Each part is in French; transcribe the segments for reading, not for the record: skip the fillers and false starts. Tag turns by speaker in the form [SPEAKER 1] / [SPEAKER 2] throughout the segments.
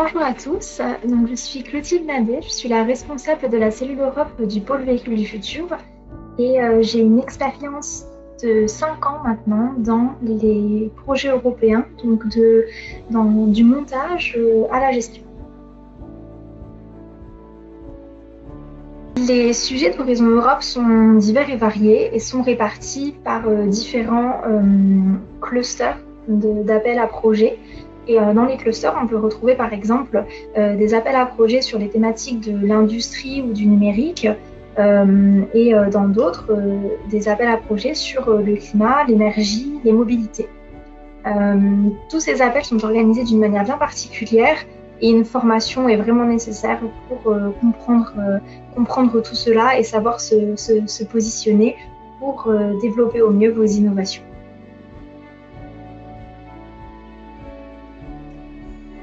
[SPEAKER 1] Bonjour à tous, je suis Clotilde Nabé, je suis la responsable de la cellule Europe du pôle véhicule du futur et j'ai une expérience de 5 ans maintenant dans les projets européens, du montage à la gestion. Les sujets d'Horizon Europe sont divers et variés et sont répartis par différents clusters d'appels à projets. Et dans les clusters, on peut retrouver par exemple des appels à projets sur les thématiques de l'industrie ou du numérique, dans d'autres, des appels à projets sur le climat, l'énergie, les mobilités. Tous ces appels sont organisés d'une manière bien particulière et une formation est vraiment nécessaire pour comprendre tout cela et savoir se positionner pour développer au mieux vos innovations.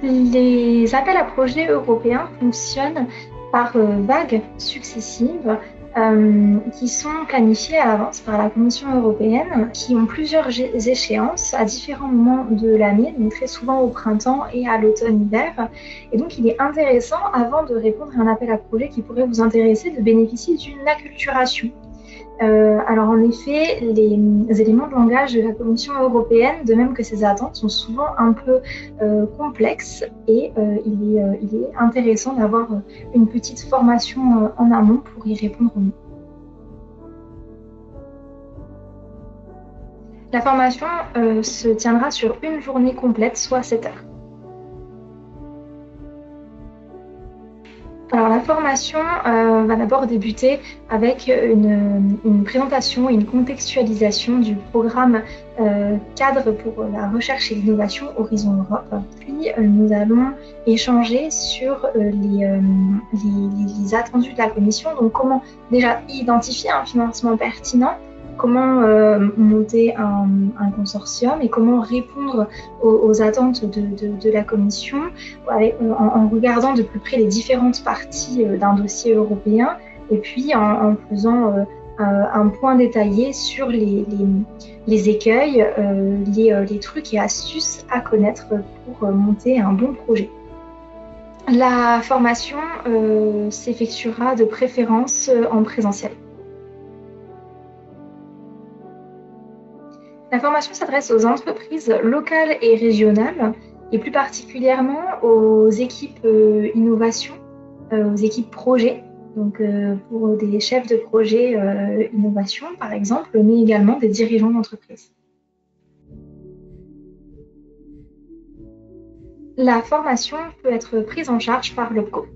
[SPEAKER 1] Les appels à projets européens fonctionnent par vagues successives qui sont planifiées à l'avance par la Commission européenne, qui ont plusieurs échéances à différents moments de l'année, donc très souvent au printemps et à l'automne-hiver. Et donc, il est intéressant, avant de répondre à un appel à projet qui pourrait vous intéresser, de bénéficier d'une acculturation. Alors en effet, les éléments de langage de la Commission européenne, de même que ses attentes, sont souvent un peu complexes et il est intéressant d'avoir une petite formation en amont pour y répondre au mieux. La formation se tiendra sur une journée complète, soit 7 heures. Alors la formation va d'abord débuter avec une présentation et une contextualisation du programme cadre pour la recherche et l'innovation Horizon Europe. Puis nous allons échanger sur les attendus de la Commission, donc comment déjà identifier un financement pertinent, comment monter un consortium et comment répondre aux attentes de la Commission en regardant de plus près les différentes parties d'un dossier européen et puis en faisant un point détaillé sur les écueils, les trucs et astuces à connaître pour monter un bon projet. La formation s'effectuera de préférence en présentiel. La formation s'adresse aux entreprises locales et régionales, et plus particulièrement aux équipes innovation, aux équipes projet, donc pour des chefs de projet innovation par exemple, mais également des dirigeants d'entreprise. La formation peut être prise en charge par l'OPCO.